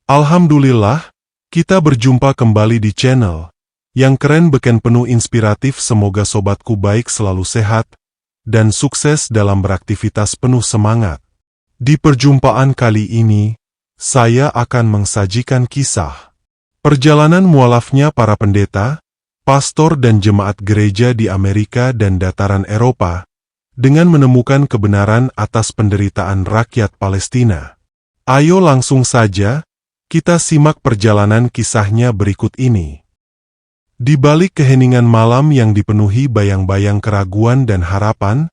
Alhamdulillah, kita berjumpa kembali di channel yang keren beken penuh inspiratif. Semoga sobatku baik selalu sehat dan sukses dalam beraktivitas penuh semangat. Di perjumpaan kali ini, saya akan mensajikan kisah perjalanan mualafnya para pendeta, pastor dan jemaat gereja di Amerika dan dataran Eropa dengan menemukan kebenaran atas penderitaan rakyat Palestina. Ayo langsung saja kita simak perjalanan kisahnya berikut ini. Di balik keheningan malam yang dipenuhi bayang-bayang keraguan dan harapan,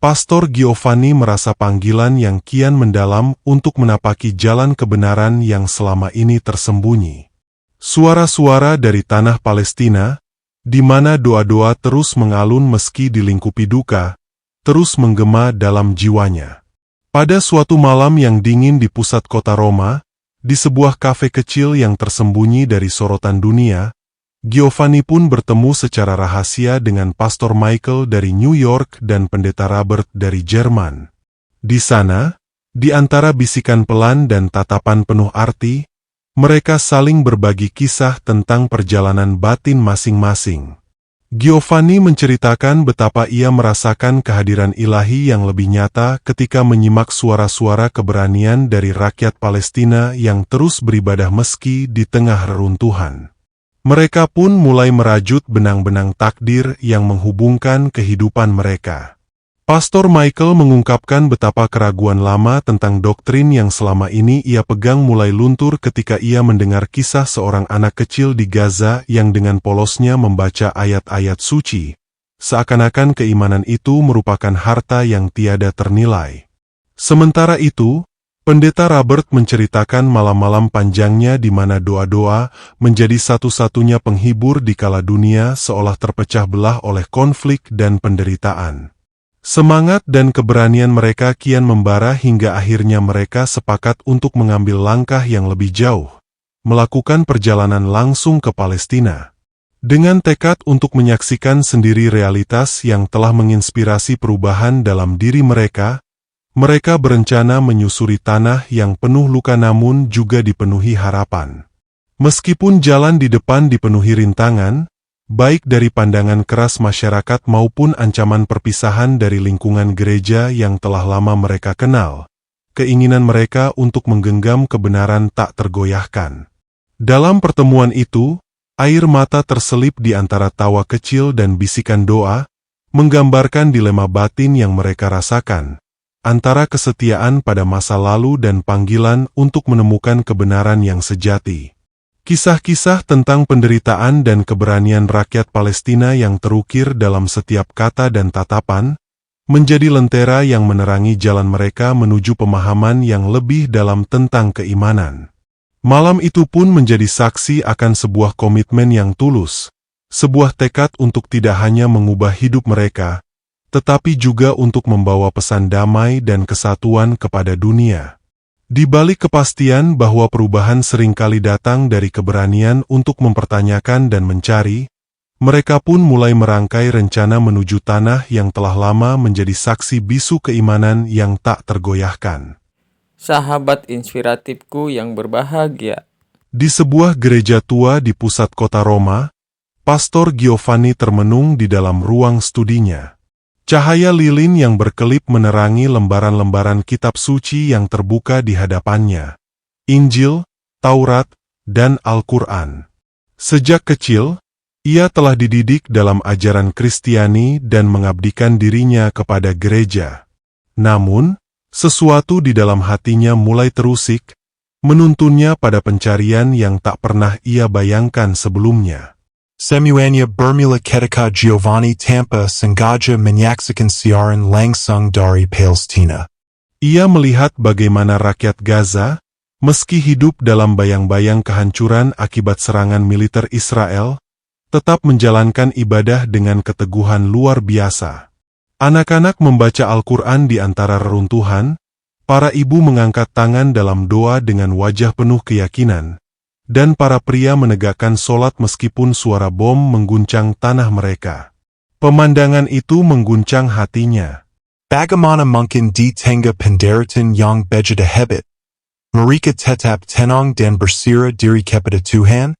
Pastor Giovanni merasa panggilan yang kian mendalam untuk menapaki jalan kebenaran yang selama ini tersembunyi. Suara-suara dari tanah Palestina, di mana doa-doa terus mengalun meski dilingkupi duka, terus menggema dalam jiwanya. Pada suatu malam yang dingin di pusat kota Roma, di sebuah kafe kecil yang tersembunyi dari sorotan dunia, Giovanni pun bertemu secara rahasia dengan Pastor Michael dari New York dan Pendeta Robert dari Jerman. Di sana, di antara bisikan pelan dan tatapan penuh arti, mereka saling berbagi kisah tentang perjalanan batin masing-masing. Giovanni menceritakan betapa ia merasakan kehadiran ilahi yang lebih nyata ketika menyimak suara-suara keberanian dari rakyat Palestina yang terus beribadah meski di tengah reruntuhan. Mereka pun mulai merajut benang-benang takdir yang menghubungkan kehidupan mereka. Pastor Michael mengungkapkan betapa keraguan lama tentang doktrin yang selama ini ia pegang mulai luntur ketika ia mendengar kisah seorang anak kecil di Gaza yang dengan polosnya membaca ayat-ayat suci, seakan-akan keimanan itu merupakan harta yang tiada ternilai. Sementara itu, Pendeta Robert menceritakan malam-malam panjangnya di mana doa-doa menjadi satu-satunya penghibur di kala dunia seolah terpecah belah oleh konflik dan penderitaan. Semangat dan keberanian mereka kian membara hingga akhirnya mereka sepakat untuk mengambil langkah yang lebih jauh, melakukan perjalanan langsung ke Palestina. Dengan tekad untuk menyaksikan sendiri realitas yang telah menginspirasi perubahan dalam diri mereka, mereka berencana menyusuri tanah yang penuh luka namun juga dipenuhi harapan. Meskipun jalan di depan dipenuhi rintangan, baik dari pandangan keras masyarakat maupun ancaman perpisahan dari lingkungan gereja yang telah lama mereka kenal, keinginan mereka untuk menggenggam kebenaran tak tergoyahkan. Dalam pertemuan itu, air mata terselip di antara tawa kecil dan bisikan doa, menggambarkan dilema batin yang mereka rasakan, antara kesetiaan pada masa lalu dan panggilan untuk menemukan kebenaran yang sejati. Kisah-kisah tentang penderitaan dan keberanian rakyat Palestina yang terukir dalam setiap kata dan tatapan, menjadi lentera yang menerangi jalan mereka menuju pemahaman yang lebih dalam tentang keimanan. Malam itu pun menjadi saksi akan sebuah komitmen yang tulus, sebuah tekad untuk tidak hanya mengubah hidup mereka, tetapi juga untuk membawa pesan damai dan kesatuan kepada dunia. Di balik kepastian bahwa perubahan seringkali datang dari keberanian untuk mempertanyakan dan mencari, mereka pun mulai merangkai rencana menuju tanah yang telah lama menjadi saksi bisu keimanan yang tak tergoyahkan. Sahabat inspiratifku yang berbahagia. Di sebuah gereja tua di pusat kota Roma, Pastor Giovanni termenung di dalam ruang studinya. Cahaya lilin yang berkelip menerangi lembaran-lembaran kitab suci yang terbuka di hadapannya. Injil, Taurat, dan Al-Quran. Sejak kecil, ia telah dididik dalam ajaran Kristiani dan mengabdikan dirinya kepada gereja. Namun, sesuatu di dalam hatinya mulai terusik, menuntunnya pada pencarian yang tak pernah ia bayangkan sebelumnya. Semuanya bermula ketika Giovanni tanpa sengaja menyaksikan siaran langsung dari Palestina. Ia melihat bagaimana rakyat Gaza, meski hidup dalam bayang-bayang kehancuran akibat serangan militer Israel, tetap menjalankan ibadah dengan keteguhan luar biasa. Anak-anak membaca Al-Quran di antara reruntuhan, para ibu mengangkat tangan dalam doa dengan wajah penuh keyakinan, dan para pria menegakkan solat meskipun suara bom mengguncang tanah mereka. Pemandangan itu mengguncang hatinya. Bagaimana mungkin di tengah penderitaan yang begitu hebat, Mereka tetap tenang dan bersira diri kepada Tuhan?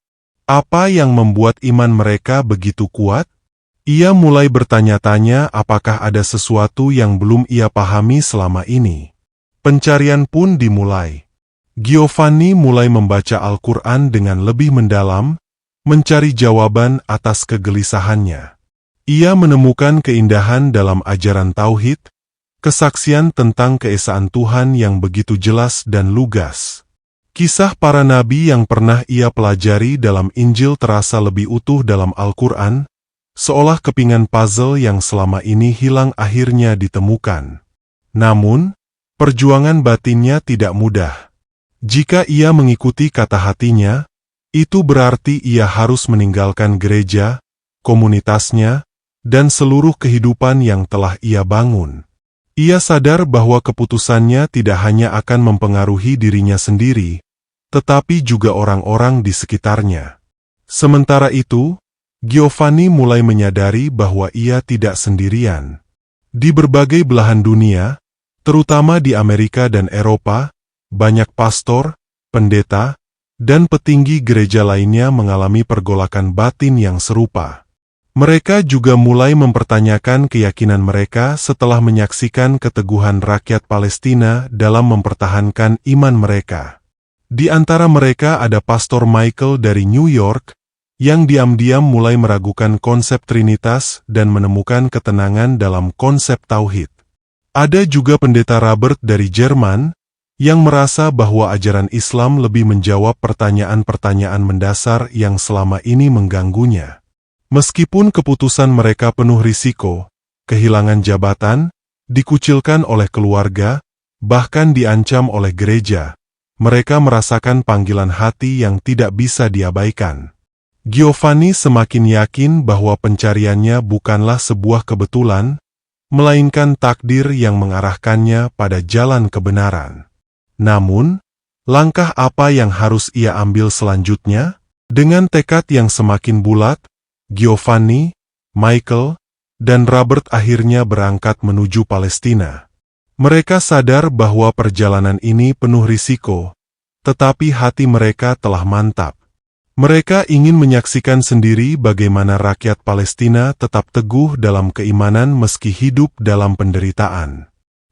Apa yang membuat iman mereka begitu kuat? Ia mulai bertanya-tanya apakah ada sesuatu yang belum ia pahami selama ini. Pencarian pun dimulai. Giovanni mulai membaca Al-Quran dengan lebih mendalam, mencari jawaban atas kegelisahannya. Ia menemukan keindahan dalam ajaran tauhid, kesaksian tentang keesaan Tuhan yang begitu jelas dan lugas. Kisah para nabi yang pernah ia pelajari dalam Injil terasa lebih utuh dalam Al-Quran, seolah kepingan puzzle yang selama ini hilang akhirnya ditemukan. Namun, perjuangan batinnya tidak mudah. Jika ia mengikuti kata hatinya, itu berarti ia harus meninggalkan gereja, komunitasnya, dan seluruh kehidupan yang telah ia bangun. Ia sadar bahwa keputusannya tidak hanya akan mempengaruhi dirinya sendiri, tetapi juga orang-orang di sekitarnya. Sementara itu, Giovanni mulai menyadari bahwa ia tidak sendirian. Di berbagai belahan dunia, terutama di Amerika dan Eropa, banyak pastor, pendeta, dan petinggi gereja lainnya mengalami pergolakan batin yang serupa. Mereka juga mulai mempertanyakan keyakinan mereka setelah menyaksikan keteguhan rakyat Palestina dalam mempertahankan iman mereka. Di antara mereka ada Pastor Michael dari New York, yang diam-diam mulai meragukan konsep Trinitas dan menemukan ketenangan dalam konsep Tauhid. Ada juga Pendeta Robert dari Jerman, yang merasa bahwa ajaran Islam lebih menjawab pertanyaan-pertanyaan mendasar yang selama ini mengganggunya. Meskipun keputusan mereka penuh risiko, kehilangan jabatan, dikucilkan oleh keluarga, bahkan diancam oleh gereja, mereka merasakan panggilan hati yang tidak bisa diabaikan. Giovanni semakin yakin bahwa pencariannya bukanlah sebuah kebetulan, melainkan takdir yang mengarahkannya pada jalan kebenaran. Namun, langkah apa yang harus ia ambil selanjutnya? Dengan tekad yang semakin bulat, Giovanni, Michael, dan Robert akhirnya berangkat menuju Palestina. Mereka sadar bahwa perjalanan ini penuh risiko, tetapi hati mereka telah mantap. Mereka ingin menyaksikan sendiri bagaimana rakyat Palestina tetap teguh dalam keimanan meski hidup dalam penderitaan.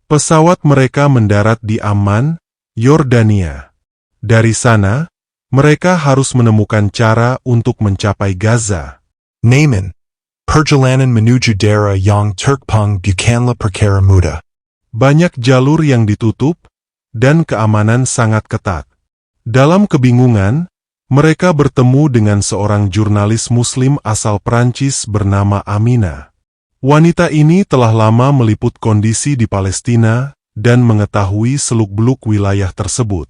Pesawat mereka mendarat di Amman, Yordania. Dari sana, mereka harus menemukan cara untuk mencapai Gaza. Naaman, perjalanan menuju daerah yang terkepung bukanlah perkara mudah. Banyak jalur yang ditutup, dan keamanan sangat ketat. Dalam kebingungan, mereka bertemu dengan seorang jurnalis Muslim asal Prancis bernama Amina. Wanita ini telah lama meliput kondisi di Palestina dan mengetahui seluk-beluk wilayah tersebut.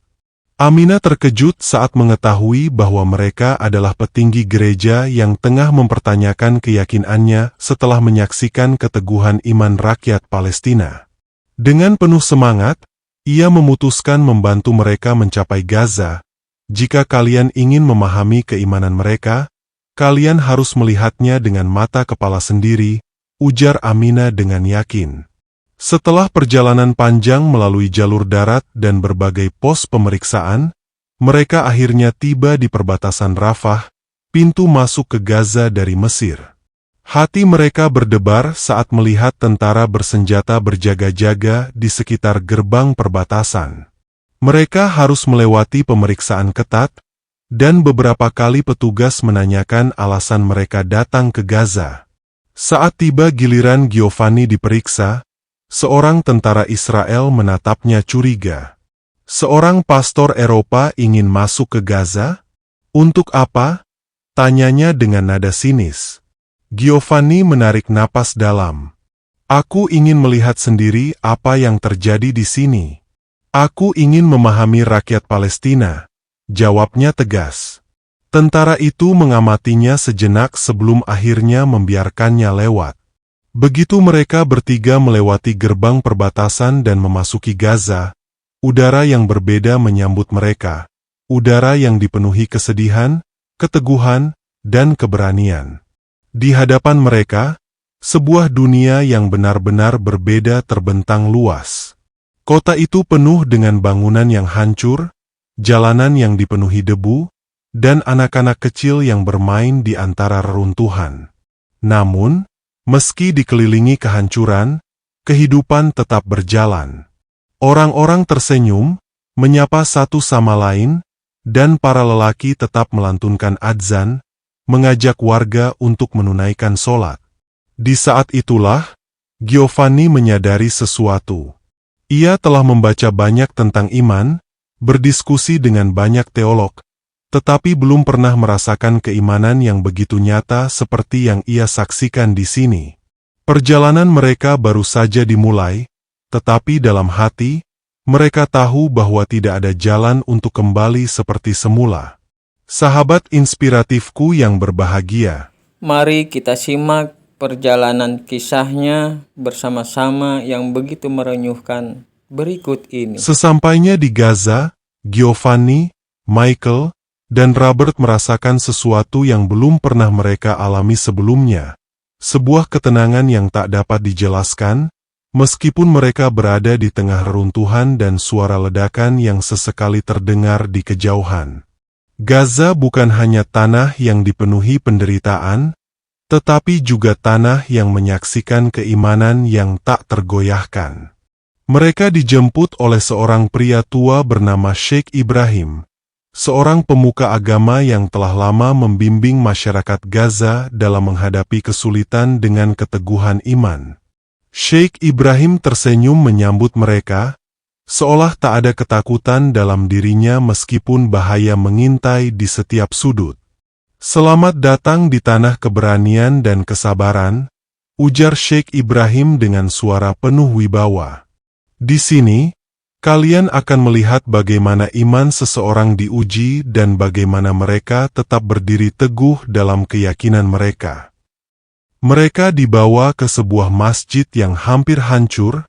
Amina terkejut saat mengetahui bahwa mereka adalah petinggi gereja yang tengah mempertanyakan keyakinannya setelah menyaksikan keteguhan iman rakyat Palestina. Dengan penuh semangat, ia memutuskan membantu mereka mencapai Gaza. Jika kalian ingin memahami keimanan mereka, kalian harus melihatnya dengan mata kepala sendiri, ujar Amina dengan yakin. Setelah perjalanan panjang melalui jalur darat dan berbagai pos pemeriksaan, mereka akhirnya tiba di perbatasan Rafah, pintu masuk ke Gaza dari Mesir. Hati mereka berdebar saat melihat tentara bersenjata berjaga-jaga di sekitar gerbang perbatasan. Mereka harus melewati pemeriksaan ketat, dan beberapa kali petugas menanyakan alasan mereka datang ke Gaza. Saat tiba giliran Giovanni diperiksa, seorang tentara Israel menatapnya curiga. Seorang pastor Eropa ingin masuk ke Gaza? Untuk apa? Tanyanya dengan nada sinis. Giovanni menarik napas dalam. Aku ingin melihat sendiri apa yang terjadi di sini. Aku ingin memahami rakyat Palestina, jawabnya tegas. Tentara itu mengamatinya sejenak sebelum akhirnya membiarkannya lewat. Begitu mereka bertiga melewati gerbang perbatasan dan memasuki Gaza, udara yang berbeda menyambut mereka, udara yang dipenuhi kesedihan, keteguhan, dan keberanian. Di hadapan mereka, sebuah dunia yang benar-benar berbeda terbentang luas. Kota itu penuh dengan bangunan yang hancur, jalanan yang dipenuhi debu, dan anak-anak kecil yang bermain di antara reruntuhan. Namun, meski dikelilingi kehancuran, kehidupan tetap berjalan. Orang-orang tersenyum, menyapa satu sama lain, dan para lelaki tetap melantunkan adzan, mengajak warga untuk menunaikan sholat. Di saat itulah, Giovanni menyadari sesuatu. Ia telah membaca banyak tentang iman, berdiskusi dengan banyak teolog, tetapi belum pernah merasakan keimanan yang begitu nyata seperti yang ia saksikan di sini. Perjalanan mereka baru saja dimulai, tetapi dalam hati, mereka tahu bahwa tidak ada jalan untuk kembali seperti semula. Sahabat inspiratifku yang berbahagia, Mari kita simak perjalanan kisahnya bersama-sama yang begitu merenyuhkan berikut ini. sesampainya di Gaza, Giovanni, Michael, dan Robert merasakan sesuatu yang belum pernah mereka alami sebelumnya. Sebuah ketenangan yang tak dapat dijelaskan, meskipun mereka berada di tengah reruntuhan dan suara ledakan yang sesekali terdengar di kejauhan. Gaza bukan hanya tanah yang dipenuhi penderitaan, tetapi juga tanah yang menyaksikan keimanan yang tak tergoyahkan. Mereka dijemput oleh seorang pria tua bernama Sheikh Ibrahim, seorang pemuka agama yang telah lama membimbing masyarakat Gaza dalam menghadapi kesulitan dengan keteguhan iman. Sheikh Ibrahim tersenyum menyambut mereka, seolah tak ada ketakutan dalam dirinya meskipun bahaya mengintai di setiap sudut. Selamat datang di tanah keberanian dan kesabaran, ujar Sheikh Ibrahim dengan suara penuh wibawa. Di sini, kalian akan melihat bagaimana iman seseorang diuji dan bagaimana mereka tetap berdiri teguh dalam keyakinan mereka. Mereka dibawa ke sebuah masjid yang hampir hancur,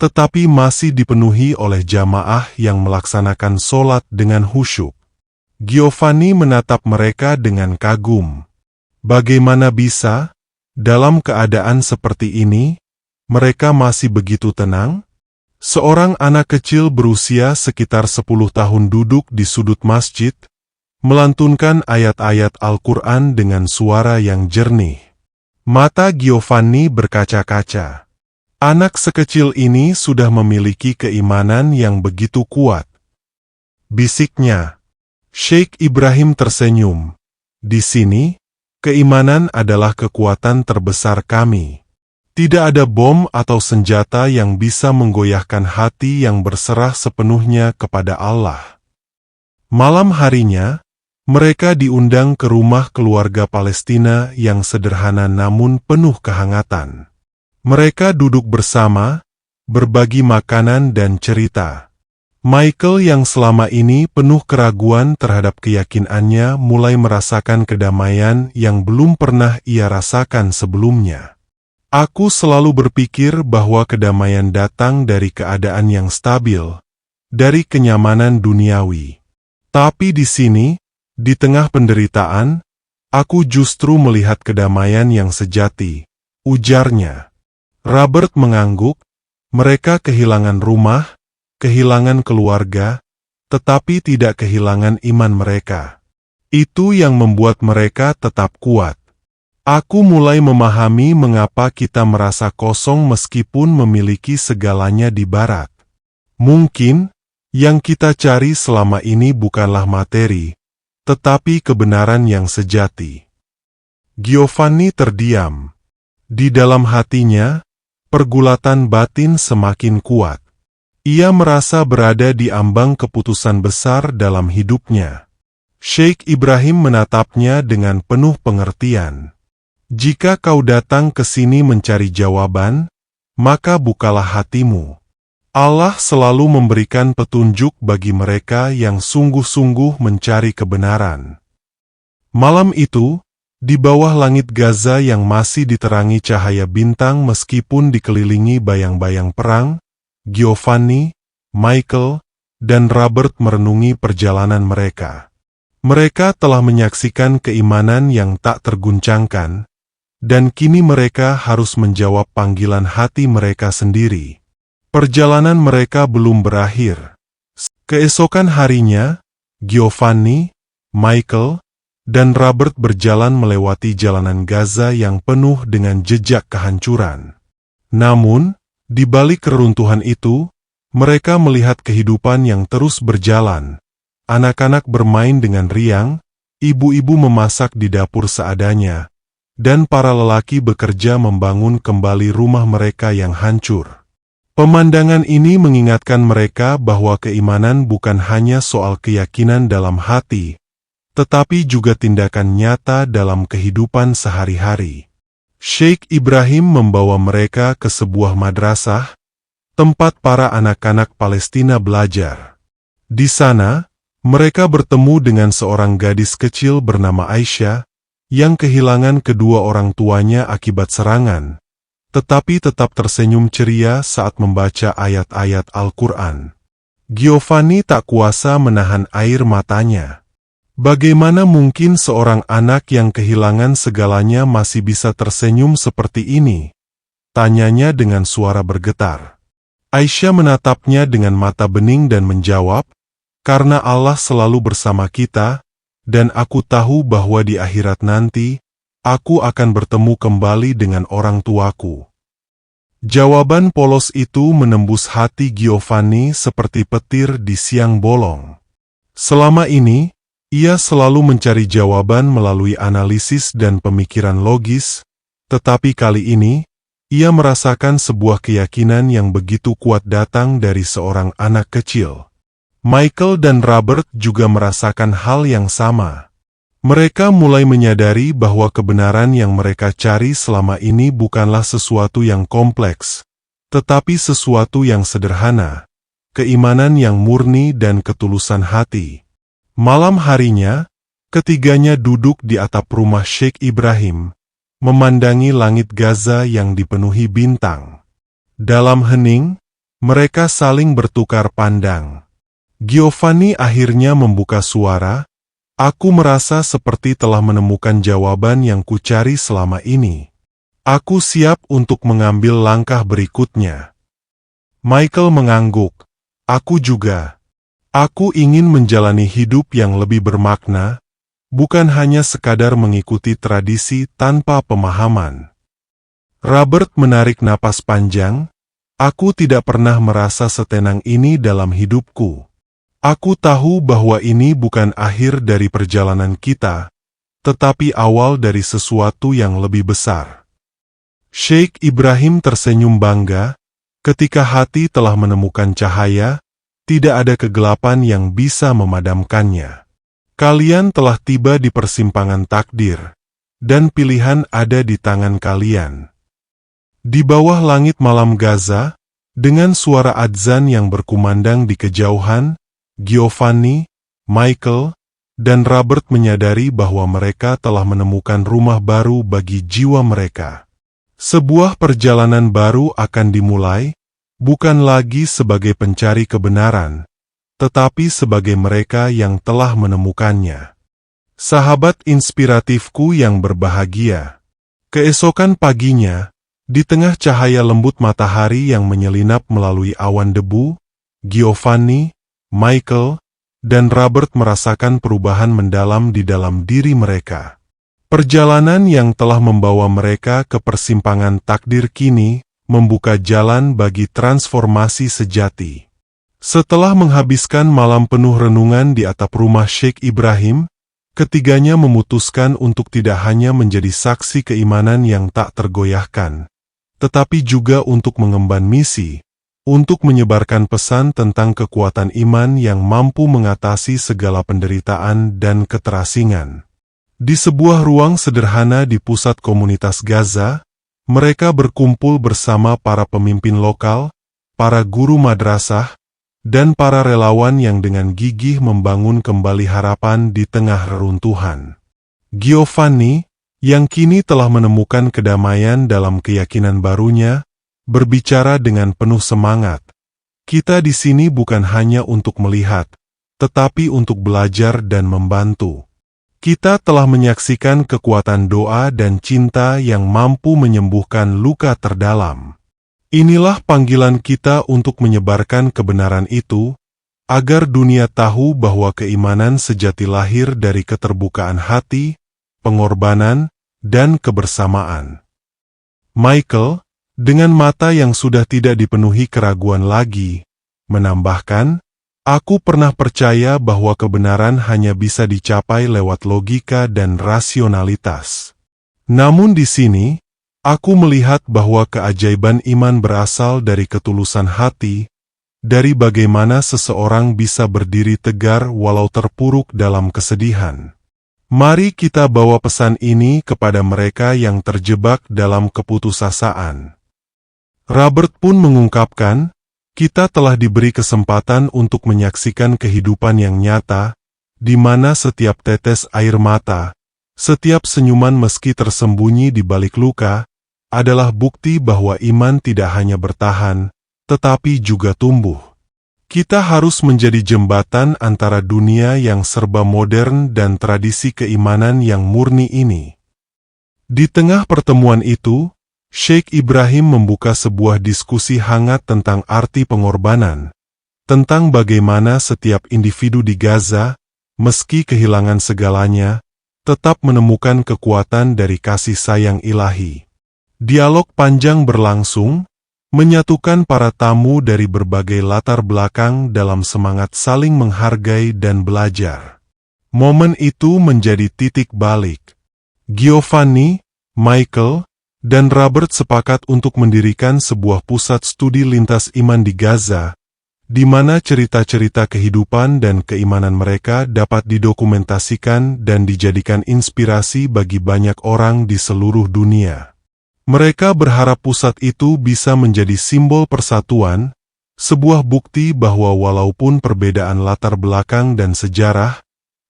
tetapi masih dipenuhi oleh jamaah yang melaksanakan sholat dengan khusyuk. Giovanni menatap mereka dengan kagum. Bagaimana bisa, dalam keadaan seperti ini, mereka masih begitu tenang? Seorang anak kecil berusia sekitar 10 tahun duduk di sudut masjid, melantunkan ayat-ayat Al-Quran dengan suara yang jernih. Mata Giovanni berkaca-kaca. Anak sekecil ini sudah memiliki keimanan yang begitu kuat. Bisiknya. Sheikh Ibrahim tersenyum. Di sini, keimanan adalah kekuatan terbesar kami. Tidak ada bom atau senjata yang bisa menggoyahkan hati yang berserah sepenuhnya kepada Allah. Malam harinya, mereka diundang ke rumah keluarga Palestina yang sederhana namun penuh kehangatan. Mereka duduk bersama, berbagi makanan dan cerita. Michael yang selama ini penuh keraguan terhadap keyakinannya mulai merasakan kedamaian yang belum pernah ia rasakan sebelumnya. Aku selalu berpikir bahwa kedamaian datang dari keadaan yang stabil, dari kenyamanan duniawi. Tapi di sini, di tengah penderitaan, aku justru melihat kedamaian yang sejati, ujarnya. Robert mengangguk, mereka kehilangan rumah, kehilangan keluarga, tetapi tidak kehilangan iman mereka. Itu yang membuat mereka tetap kuat. Aku mulai memahami mengapa kita merasa kosong meskipun memiliki segalanya di barat. Mungkin, yang kita cari selama ini bukanlah materi, tetapi kebenaran yang sejati. Giovanni terdiam. Di dalam hatinya, pergulatan batin semakin kuat. Ia merasa berada di ambang keputusan besar dalam hidupnya. Sheikh Ibrahim menatapnya dengan penuh pengertian. Jika kau datang ke sini mencari jawaban, maka bukalah hatimu. Allah selalu memberikan petunjuk bagi mereka yang sungguh-sungguh mencari kebenaran. Malam itu, di bawah langit Gaza yang masih diterangi cahaya bintang meskipun dikelilingi bayang-bayang perang, Giovanni, Michael, dan Robert merenungi perjalanan mereka. Mereka telah menyaksikan keimanan yang tak terguncangkan, dan kini mereka harus menjawab panggilan hati mereka sendiri. Perjalanan mereka belum berakhir. Keesokan harinya, Giovanni, Michael, dan Robert berjalan melewati jalanan Gaza yang penuh dengan jejak kehancuran. Namun, di balik keruntuhan itu, mereka melihat kehidupan yang terus berjalan. Anak-anak bermain dengan riang, ibu-ibu memasak di dapur seadanya, dan para lelaki bekerja membangun kembali rumah mereka yang hancur. Pemandangan ini mengingatkan mereka bahwa keimanan bukan hanya soal keyakinan dalam hati, tetapi juga tindakan nyata dalam kehidupan sehari-hari. Sheikh Ibrahim membawa mereka ke sebuah madrasah, tempat para anak-anak Palestina belajar. Di sana, mereka bertemu dengan seorang gadis kecil bernama Aisyah, yang kehilangan kedua orang tuanya akibat serangan, tetapi tetap tersenyum ceria saat membaca ayat-ayat Al-Quran. Giovanni tak kuasa menahan air matanya. Bagaimana mungkin seorang anak yang kehilangan segalanya masih bisa tersenyum seperti ini? Tanyanya dengan suara bergetar. Aisyah menatapnya dengan mata bening dan menjawab, "Karena Allah selalu bersama kita, dan aku tahu bahwa di akhirat nanti, aku akan bertemu kembali dengan orang tuaku." Jawaban polos itu menembus hati Giovanni seperti petir di siang bolong. Selama ini, ia selalu mencari jawaban melalui analisis dan pemikiran logis, tetapi kali ini, ia merasakan sebuah keyakinan yang begitu kuat datang dari seorang anak kecil. Michael dan Robert juga merasakan hal yang sama. Mereka mulai menyadari bahwa kebenaran yang mereka cari selama ini bukanlah sesuatu yang kompleks, tetapi sesuatu yang sederhana, keimanan yang murni dan ketulusan hati. Malam harinya, ketiganya duduk di atap rumah Sheikh Ibrahim, memandangi langit Gaza yang dipenuhi bintang. Dalam hening, mereka saling bertukar pandang. Giovanni akhirnya membuka suara, "Aku merasa seperti telah menemukan jawaban yang kucari selama ini. Aku siap untuk mengambil langkah berikutnya." Michael mengangguk, "Aku juga. Aku ingin menjalani hidup yang lebih bermakna, bukan hanya sekadar mengikuti tradisi tanpa pemahaman." Robert menarik napas panjang, "Aku tidak pernah merasa setenang ini dalam hidupku. Aku tahu bahwa ini bukan akhir dari perjalanan kita, tetapi awal dari sesuatu yang lebih besar." Sheikh Ibrahim tersenyum bangga, ketika hati telah menemukan cahaya, tidak ada kegelapan yang bisa memadamkannya. Kalian telah tiba di persimpangan takdir, dan pilihan ada di tangan kalian. Di bawah langit malam Gaza, dengan suara adzan yang berkumandang di kejauhan, Giovanni, Michael, dan Robert menyadari bahwa mereka telah menemukan rumah baru bagi jiwa mereka. Sebuah perjalanan baru akan dimulai, bukan lagi sebagai pencari kebenaran, tetapi sebagai mereka yang telah menemukannya. Sahabat inspiratifku yang berbahagia. Keesokan paginya, di tengah cahaya lembut matahari yang menyelinap melalui awan debu, Giovanni, Michael, dan Robert merasakan perubahan mendalam di dalam diri mereka. Perjalanan yang telah membawa mereka ke persimpangan takdir kini membuka jalan bagi transformasi sejati. Setelah menghabiskan malam penuh renungan di atap rumah Sheikh Ibrahim, ketiganya memutuskan untuk tidak hanya menjadi saksi keimanan yang tak tergoyahkan, tetapi juga untuk mengemban misi, untuk menyebarkan pesan tentang kekuatan iman yang mampu mengatasi segala penderitaan dan keterasingan. Di sebuah ruang sederhana di pusat komunitas Gaza, mereka berkumpul bersama para pemimpin lokal, para guru madrasah, dan para relawan yang dengan gigih membangun kembali harapan di tengah reruntuhan. Giovanni, yang kini telah menemukan kedamaian dalam keyakinan barunya, berbicara dengan penuh semangat. "Kita di sini bukan hanya untuk melihat, tetapi untuk belajar dan membantu. Kita telah menyaksikan kekuatan doa dan cinta yang mampu menyembuhkan luka terdalam. Inilah panggilan kita untuk menyebarkan kebenaran itu, agar dunia tahu bahwa keimanan sejati lahir dari keterbukaan hati, pengorbanan, dan kebersamaan. Michael, dengan mata yang sudah tidak dipenuhi keraguan lagi, menambahkan, "Aku pernah percaya bahwa kebenaran hanya bisa dicapai lewat logika dan rasionalitas. Namun di sini, aku melihat bahwa keajaiban iman berasal dari ketulusan hati, dari bagaimana seseorang bisa berdiri tegar walau terpuruk dalam kesedihan. Mari kita bawa pesan ini kepada mereka yang terjebak dalam keputusasaan." Robert pun mengungkapkan, "Kita telah diberi kesempatan untuk menyaksikan kehidupan yang nyata, di mana setiap tetes air mata, setiap senyuman meski tersembunyi di balik luka, adalah bukti bahwa iman tidak hanya bertahan, tetapi juga tumbuh. Kita harus menjadi jembatan antara dunia yang serba modern dan tradisi keimanan yang murni ini." Di tengah pertemuan itu, Sheikh Ibrahim membuka sebuah diskusi hangat tentang arti pengorbanan, tentang bagaimana setiap individu di Gaza, meski kehilangan segalanya, tetap menemukan kekuatan dari kasih sayang ilahi. Dialog panjang berlangsung, menyatukan para tamu dari berbagai latar belakang dalam semangat saling menghargai dan belajar. Momen itu menjadi titik balik. Giovanni, Michael, dan Robert sepakat untuk mendirikan sebuah pusat studi lintas iman di Gaza, di mana cerita-cerita kehidupan dan keimanan mereka dapat didokumentasikan dan dijadikan inspirasi bagi banyak orang di seluruh dunia. Mereka berharap pusat itu bisa menjadi simbol persatuan, sebuah bukti bahwa walaupun perbedaan latar belakang dan sejarah,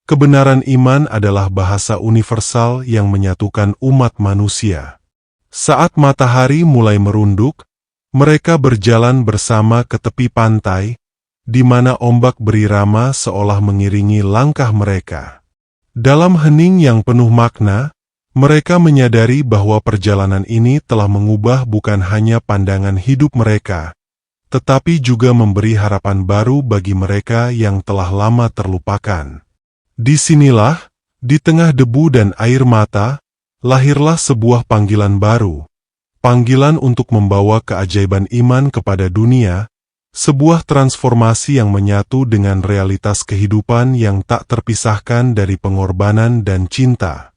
kebenaran iman adalah bahasa universal yang menyatukan umat manusia. Saat matahari mulai merunduk, mereka berjalan bersama ke tepi pantai, di mana ombak berirama seolah mengiringi langkah mereka. Dalam hening yang penuh makna, mereka menyadari bahwa perjalanan ini telah mengubah bukan hanya pandangan hidup mereka, tetapi juga memberi harapan baru bagi mereka yang telah lama terlupakan. Disinilah, di tengah debu dan air mata, lahirlah sebuah panggilan baru, panggilan untuk membawa keajaiban iman kepada dunia, sebuah transformasi yang menyatu dengan realitas kehidupan yang tak terpisahkan dari pengorbanan dan cinta.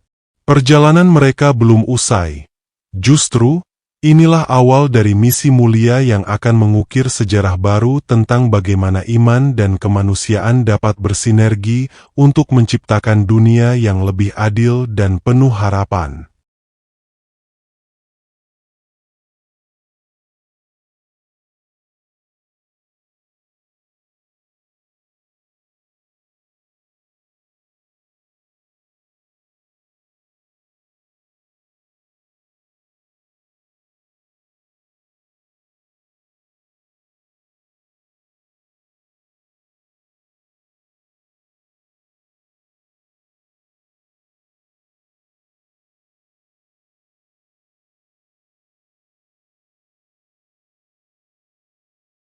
Perjalanan mereka belum usai. Justru, inilah awal dari misi mulia yang akan mengukir sejarah baru tentang bagaimana iman dan kemanusiaan dapat bersinergi untuk menciptakan dunia yang lebih adil dan penuh harapan.